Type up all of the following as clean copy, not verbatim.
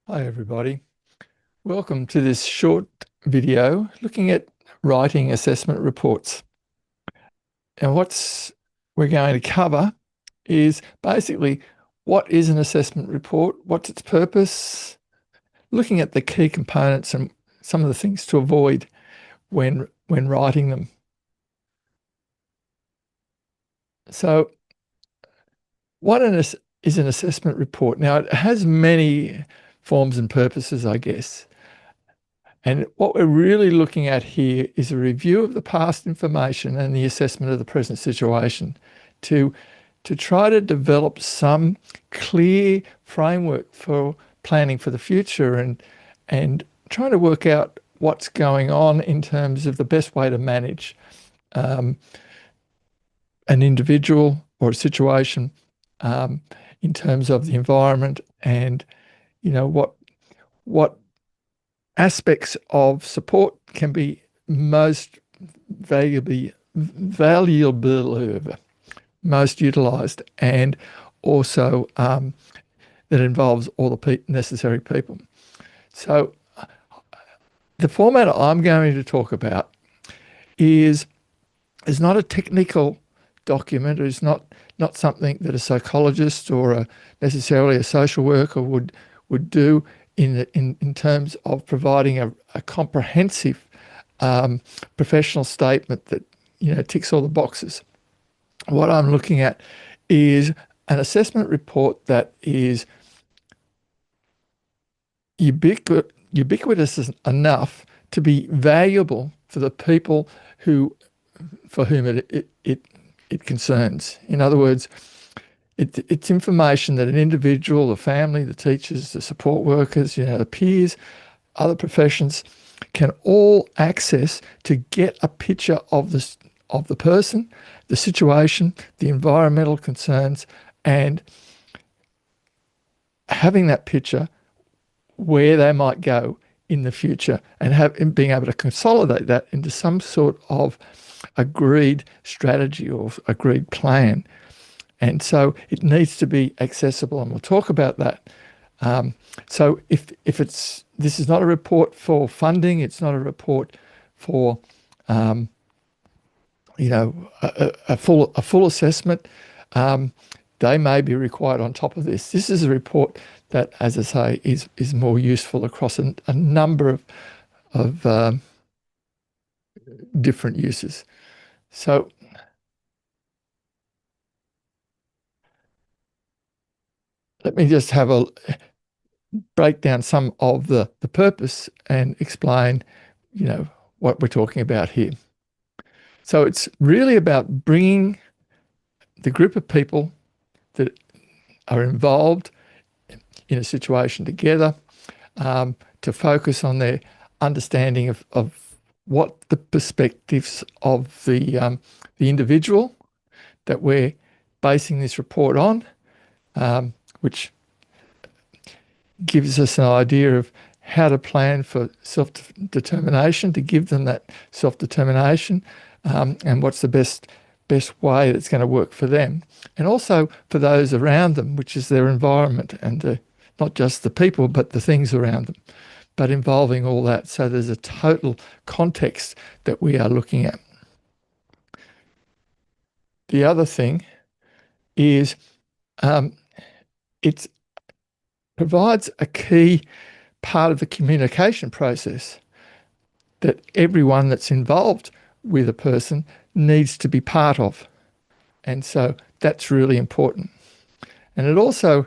Hi everybody. Welcome to this short video looking at writing assessment reports. And what we're going to cover is basically what is an assessment report, what's its purpose, looking at the key components and some of the things to avoid when writing them. So what is an assessment report? Now it has many forms and purposes, I guess. And what we're really looking at here is a review of the past information and the assessment of the present situation to try to develop some clear framework for planning for the future and trying to work out what's going on in terms of the best way to manage an individual or a situation in terms of the environment and what aspects of support can be most valuable, most utilised, and also that involves all the necessary people. So the format I'm going to talk about is not a technical document. It's not something that a psychologist or necessarily a social worker would do in terms of providing a comprehensive professional statement that ticks all the boxes. What I'm looking at is an assessment report that is ubiquitous enough to be valuable for the people for whom it concerns. In other words, it's information that an individual, the family, the teachers, the support workers, the peers, other professions can all access to get a picture of the person, the situation, the environmental concerns, and having that picture where they might go in the future and being able to consolidate that into some sort of agreed strategy or agreed plan. And so it needs to be accessible, and we'll talk about that. So if this is not a report for funding, it's not a report for a full assessment. They may be required on top of this. This is a report that, as I say, is more useful across a number of different uses. So let me just break down some of the purpose and explain, what we're talking about here. So it's really about bringing the group of people that are involved in a situation together to focus on their understanding of what the perspectives of the individual that we're basing this report on, which gives us an idea of how to plan for self-determination, to give them that self-determination, and what's the best way that's going to work for them, and also for those around them, which is their environment, and not just the people, but the things around them, but involving all that. So there's a total context that we are looking at. The other thing is it provides a key part of the communication process that everyone that's involved with a person needs to be part of. And so that's really important. And it also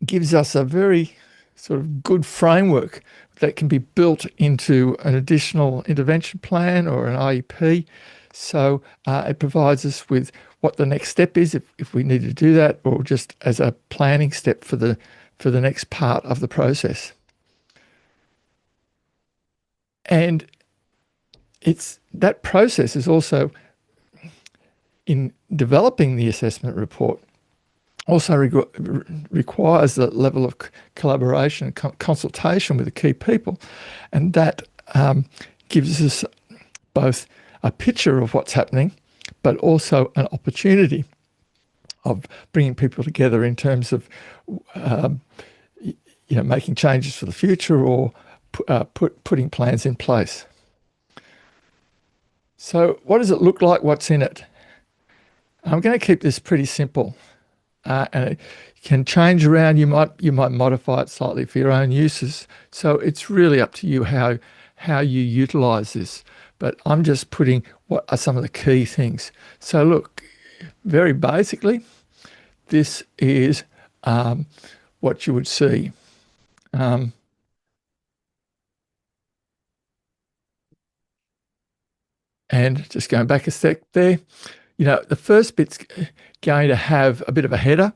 gives us a very sort of good framework that can be built into an additional intervention plan or an IEP. So it provides us with what the next step is if we need to do that, or just as a planning step for the next part of the process. And that process is also, in developing the assessment report, also requires the level of collaboration and consultation with the key people. And that gives us both a picture of what's happening, but also an opportunity of bringing people together in terms of making changes for the future or putting plans in place. So what does it look like? What's in it? I'm going to keep this pretty simple, and it can change around. You might modify it slightly for your own uses. So it's really up to you how you utilize this. But I'm just putting what are some of the key things. So look, very basically, this is what you would see. And just going back a sec there, the first bit's going to have a bit of a header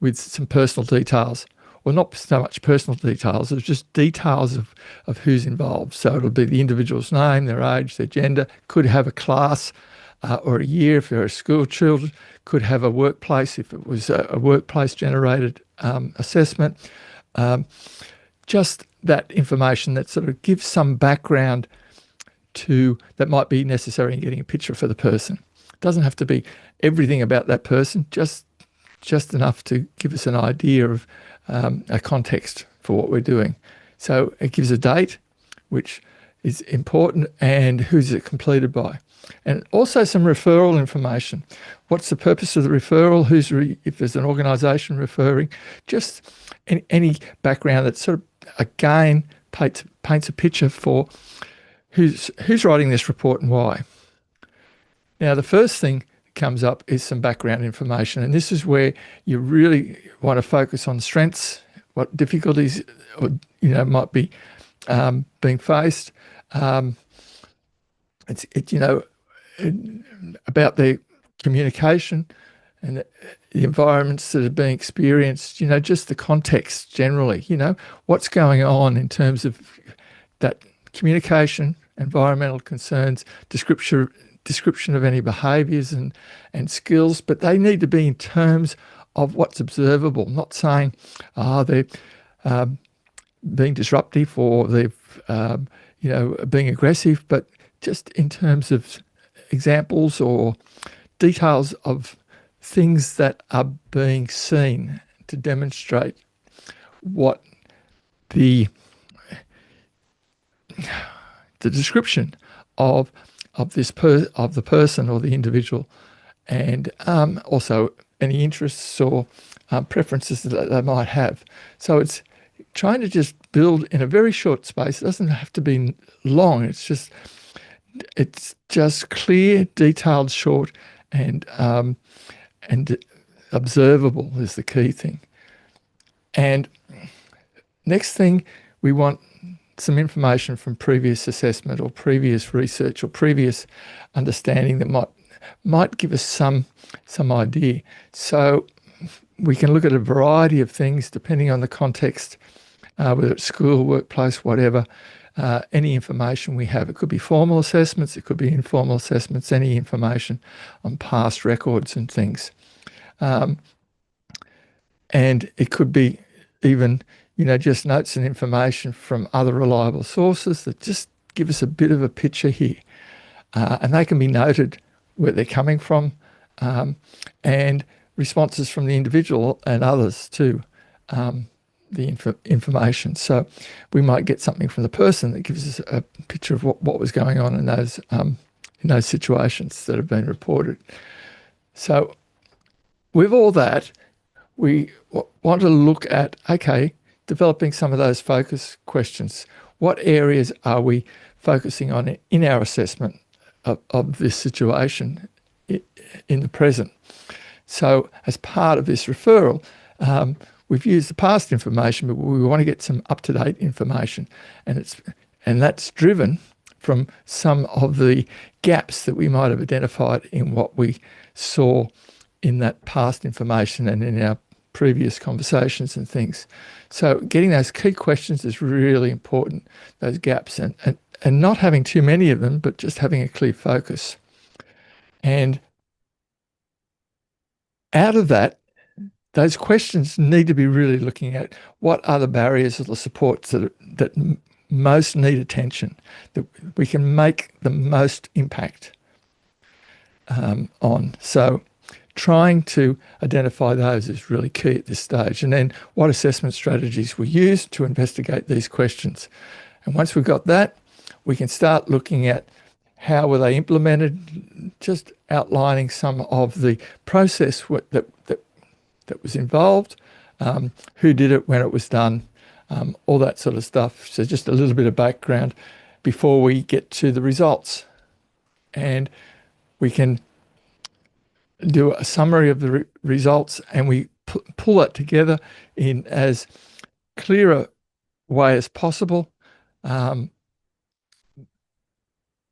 with some personal details. Well, not so much personal details, it's just details of who's involved. So it'll be the individual's name, their age, their gender, could have a class or a year if they're a school children, could have a workplace if it was a workplace generated assessment. Just that information that sort of gives some background that might be necessary in getting a picture for the person. It doesn't have to be everything about that person, just enough to give us an idea of a context for what we're doing. So it gives a date, which is important, and who's it completed by. And also some referral information. What's the purpose of the referral? If there's an organisation referring, just any background that sort of, again, paints a picture for who's writing this report and why. Now, the first thing that comes up is some background information, and this is where you really want to focus on strengths, what difficulties might be being faced. About the communication and the environments that are being experienced. Just the context generally. What's going on in terms of that communication, environmental concerns, description of any behaviours and skills, but they need to be in terms of what's observable, not saying, they're being disruptive or they're, being aggressive, but just in terms of examples or details of things that are being seen to demonstrate what the description of the person or the individual, and also any interests or preferences that they might have. So it's trying to just build in a very short space. It doesn't have to be long. It's just clear, detailed, short, and observable is the key thing. And next thing, we want some information from previous assessment or previous research or previous understanding that might give us some idea. So we can look at a variety of things depending on the context, whether it's school, workplace, whatever, any information we have. It could be formal assessments, it could be informal assessments, any information on past records and things. And it could be even just notes and information from other reliable sources that just give us a bit of a picture here. And they can be noted where they're coming from, and responses from the individual and others to the information. So we might get something from the person that gives us a picture of what was going on in those situations that have been reported. So with all that, we want to look at, developing some of those focus questions. What areas are we focusing on in our assessment of this situation in the present? So as part of this referral, we've used the past information, but we want to get some up-to-date information. And that's driven from some of the gaps that we might have identified in what we saw in that past information and in our previous conversations and things. So getting those key questions is really important, those gaps, and not having too many of them, but just having a clear focus. And out of that, those questions need to be really looking at what are the barriers or the supports that most need attention, that we can make the most impact on. So trying to identify those is really key at this stage. And then what assessment strategies we use to investigate these questions. And once we've got that, we can start looking at how were they implemented, just outlining some of the process that was involved, who did it, when it was done, all that sort of stuff. So just a little bit of background before we get to the results. And we can do a summary of the results, and we pull that together in as clear a way as possible,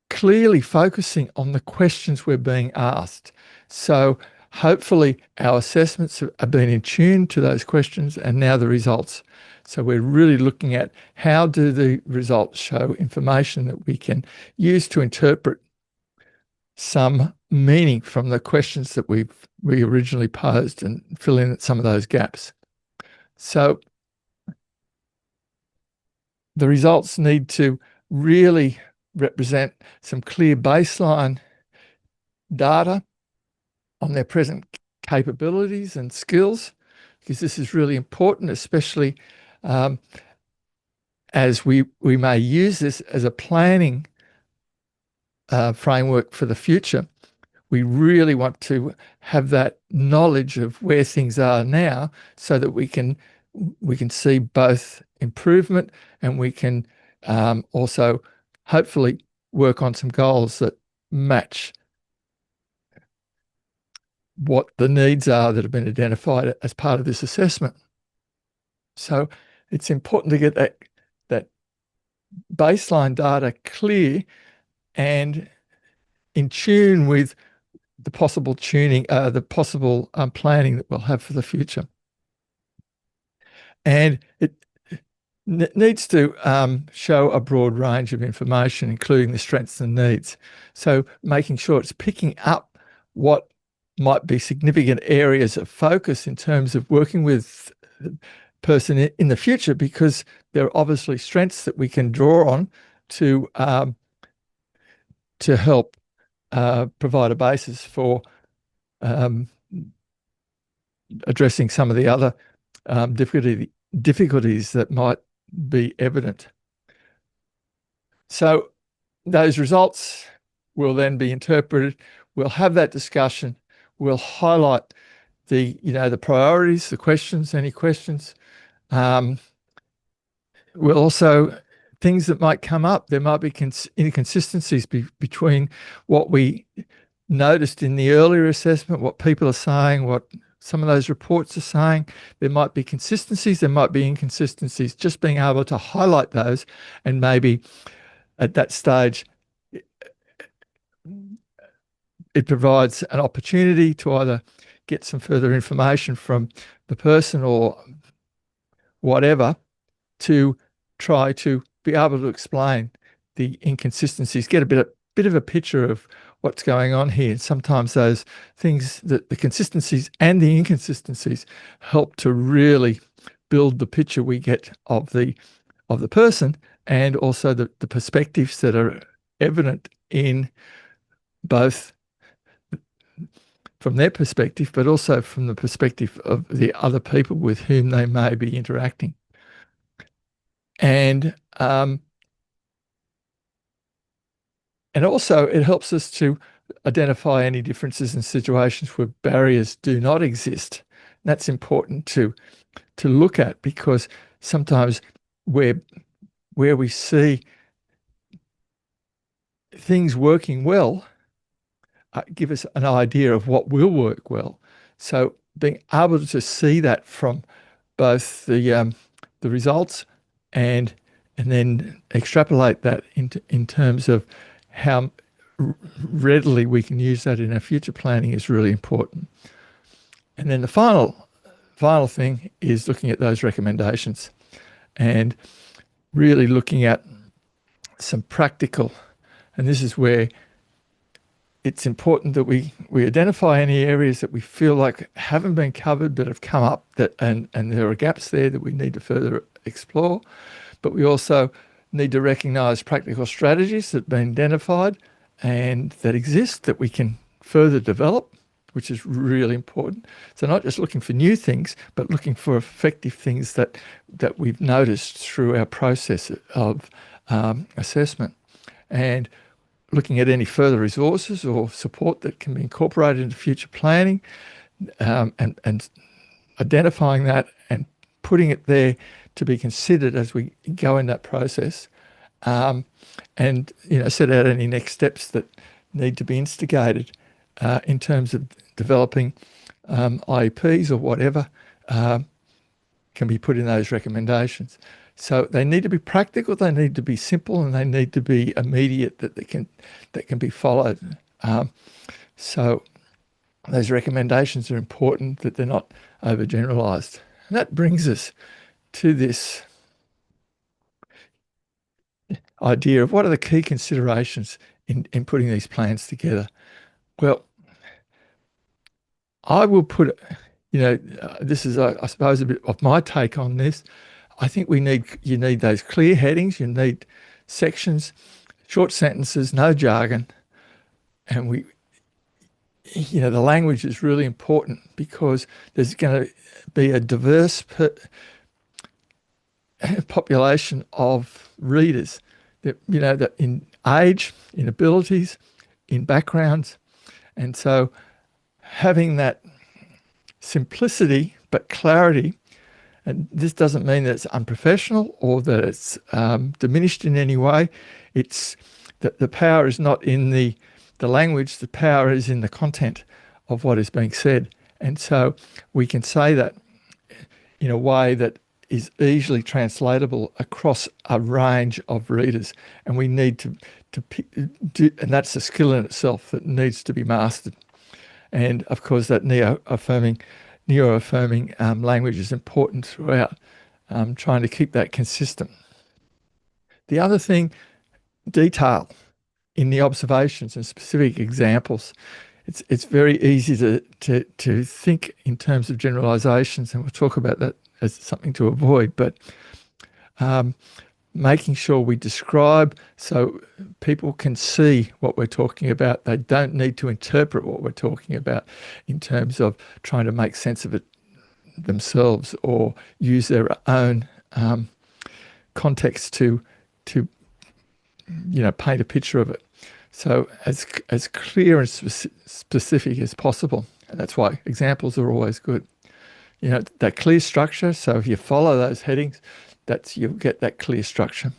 clearly focusing on the questions we're being asked. So hopefully our assessments are being in tune to those questions, and now the results. So we're really looking at how do the results show information that we can use to interpret some meaning from the questions that we originally posed and fill in some of those gaps. So the results need to really represent some clear baseline data on their present capabilities and skills, because this is really important, especially as we may use this as a planning framework for the future. We really want to have that knowledge of where things are now, so that we can see both improvement, and we can also hopefully work on some goals that match what the needs are that have been identified as part of this assessment. So it's important to get that baseline data clear and in tune with the possible tuning, the possible planning that we'll have for the future. And it needs to show a broad range of information, including the strengths and needs. So making sure it's picking up what might be significant areas of focus in terms of working with the person in the future, because there are obviously strengths that we can draw on to help provide a basis for addressing some of the other difficulties that might be evident. So those results will then be interpreted. We'll have that discussion. We'll highlight the priorities, the questions, any questions. We'll also, things that might come up, there might be inconsistencies between what we noticed in the earlier assessment, what people are saying, what some of those reports are saying. There might be consistencies, there might be inconsistencies. Just being able to highlight those, and maybe at that stage it provides an opportunity to either get some further information from the person or whatever, to try to be able to explain the inconsistencies, get a bit of a picture of what's going on here. Sometimes those things, the consistencies and the inconsistencies, help to really build the picture we get of the person, and also the perspectives that are evident in both from their perspective, but also from the perspective of the other people with whom they may be interacting. And also it helps us to identify any differences in situations where barriers do not exist. And that's important to look at, because sometimes where we see things working well, give us an idea of what will work well. So being able to see that from both the results and then extrapolate that in terms of how readily we can use that in our future planning is really important. And then the final thing is looking at those recommendations, and really looking at some practical, and this is where it's important that we identify any areas that we feel like haven't been covered but have come up, and there are gaps there that we need to further explore. But we also need to recognise practical strategies that have been identified and that exist that we can further develop which is really important. So not just looking for new things, but looking for effective things that we've noticed through our process of assessment, and looking at any further resources or support that can be incorporated into future planning, and identifying that and putting it there to be considered as we go in that process, and set out any next steps that need to be instigated in terms of developing IEPs or whatever can be put in those recommendations. So they need to be practical, they need to be simple, and they need to be immediate, that can be followed. So those recommendations are important, that they're not overgeneralized. And that brings us to this idea of what are the key considerations in putting these plans together. Well, I will put, this is, I suppose, a bit of my take on this. I think you need those clear headings, you need sections, short sentences, no jargon, and the language is really important, because there's going to be a diverse population of readers that in age, in abilities, in backgrounds, and so having that simplicity but clarity. And this doesn't mean that it's unprofessional or that it's diminished in any way. It's that the power is not in the language, the power is in the content of what is being said. And so we can say that in a way that is easily translatable across a range of readers. And we need to and that's a skill in itself that needs to be mastered. And of course, that neo-affirming language is important throughout, trying to keep that consistent. The other thing, detail in the observations and specific examples. It's very easy to think in terms of generalizations, and we'll talk about that as something to avoid, but making sure we describe so people can see what we're talking about. They don't need to interpret what we're talking about in terms of trying to make sense of it themselves or use their own context to paint a picture of it. So as clear and specific as possible. And that's why examples are always good. That clear structure. So if you follow those headings, you'll get that clear structure.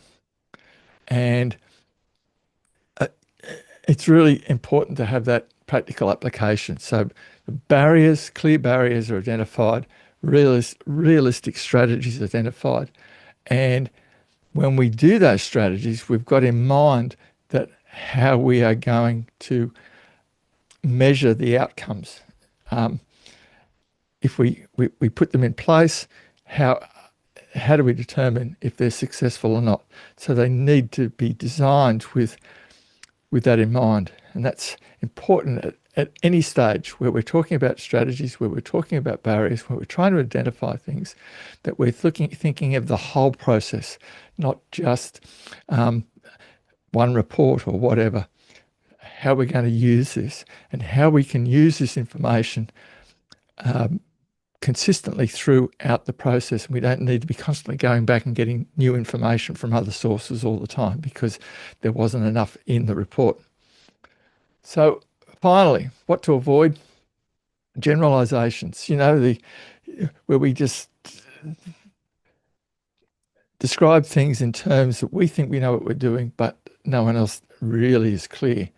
And it's really important to have that practical application. So clear barriers are identified, realistic strategies identified. And when we do those strategies, we've got in mind that how we are going to measure the outcomes. If we put them in place, how do we determine if they're successful or not? So they need to be designed with that in mind. And that's important at any stage where we're talking about strategies, where we're talking about barriers, where we're trying to identify things, that we're thinking of the whole process, not just one report or whatever. How we're going to use this and how we can use this information consistently throughout the process. And we don't need to be constantly going back and getting new information from other sources all the time, because there wasn't enough in the report. So finally, what to avoid? Generalizations, where we just describe things in terms that we think we know what we're doing, but no one else really is clear.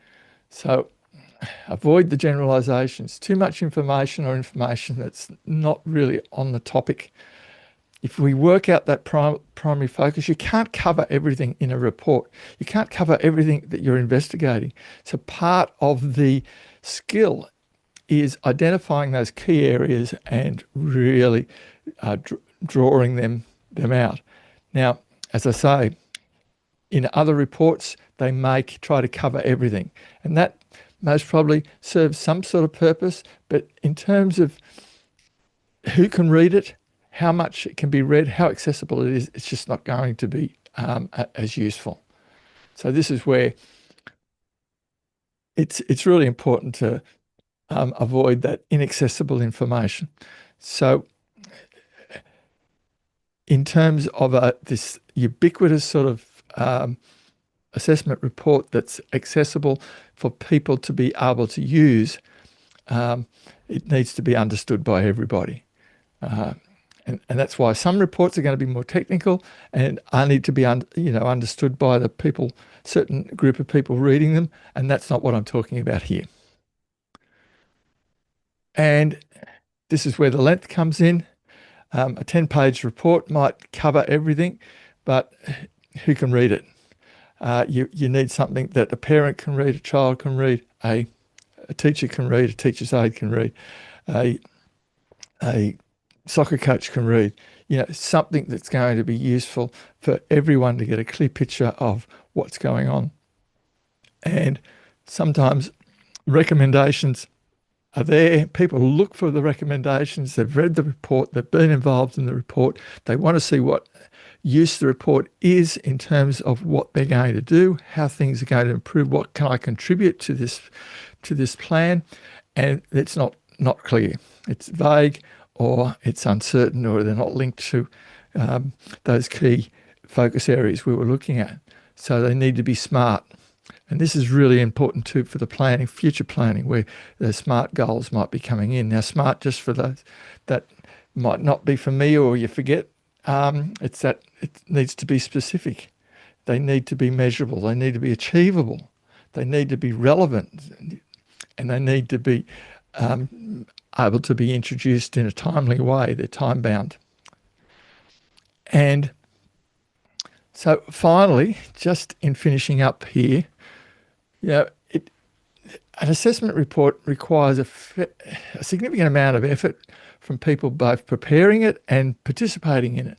So avoid the generalizations. Too much information or information that's not really on the topic. If we work out that primary focus, you can't cover everything in a report. You can't cover everything that you're investigating. So part of the skill is identifying those key areas and really drawing them out. Now, as I say, in other reports, they may try to cover everything, and that most probably serves some sort of purpose, but in terms of who can read it, how much it can be read, how accessible it is, it's just not going to be as useful. So this is where it's really important to avoid that inaccessible information. So in terms of this ubiquitous sort of assessment report that's accessible for people to be able to use, it needs to be understood by everybody. And that's why some reports are going to be more technical and need to be understood by the people, certain group of people reading them, and that's not what I'm talking about here. And this is where the length comes in. A 10-page report might cover everything, but who can read it? You need something that a parent can read, a child can read, a teacher can read, a teacher's aide can read, a soccer coach can read. Something that's going to be useful for everyone to get a clear picture of what's going on. And sometimes recommendations are there. People look for the recommendations. They've read the report. They've been involved in the report. They want to see what use the report is in terms of what they're going to do, how things are going to improve, what can I contribute to this plan. And it's not clear. It's vague, or it's uncertain, or they're not linked to those key focus areas we were looking at. So they need to be smart. And this is really important too for the planning, future planning, where the SMART goals might be coming in. Now, SMART, just for those that might not be familiar or you forget, it's that it needs to be specific. They need to be measurable. They need to be achievable. They need to be relevant. And they need to be able to be introduced in a timely way. They're time bound. And so finally, just in finishing up here, an assessment report requires a significant amount of effort from people both preparing it and participating in it.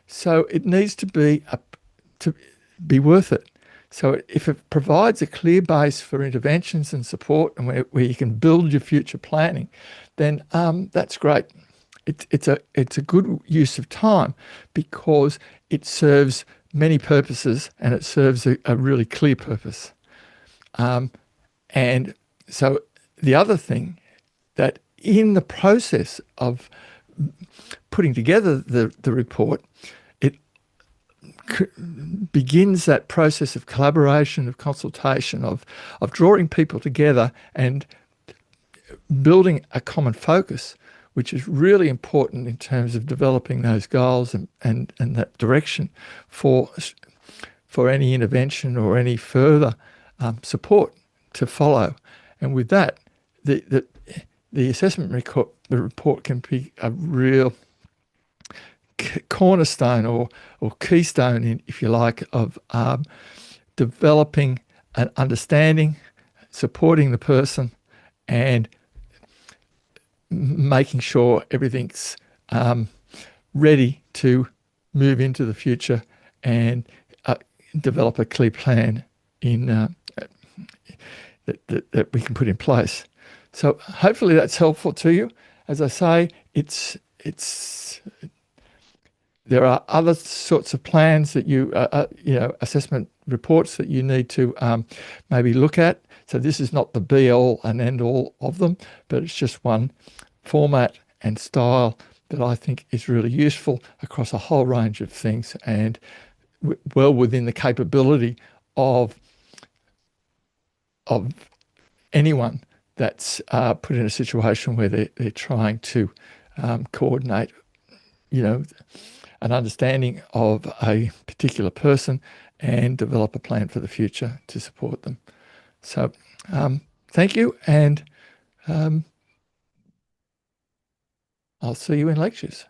So it needs to be worth it. So if it provides a clear base for interventions and support, and where you can build your future planning, then that's great. It's a good use of time, because it serves many purposes, and it serves a really clear purpose. And so the other thing, that in the process of putting together the report, it begins that process of collaboration, of consultation, of drawing people together and building a common focus, which is really important in terms of developing those goals and that direction for any intervention or any further support to follow. And with that, the assessment report can be a real cornerstone or keystone, if you like, of developing an understanding, supporting the person, and making sure everything's ready to move into the future and develop a clear plan that we can put in place. So hopefully that's helpful to you. As I say, there are other sorts of plans that assessment reports that you need to maybe look at. So this is not the be all and end all of them, but it's just one format and style that I think is really useful across a whole range of things, and well within the capability of anyone that's put in a situation where they're trying to coordinate, an understanding of a particular person and develop a plan for the future to support them. So thank you, and I'll see you in lectures.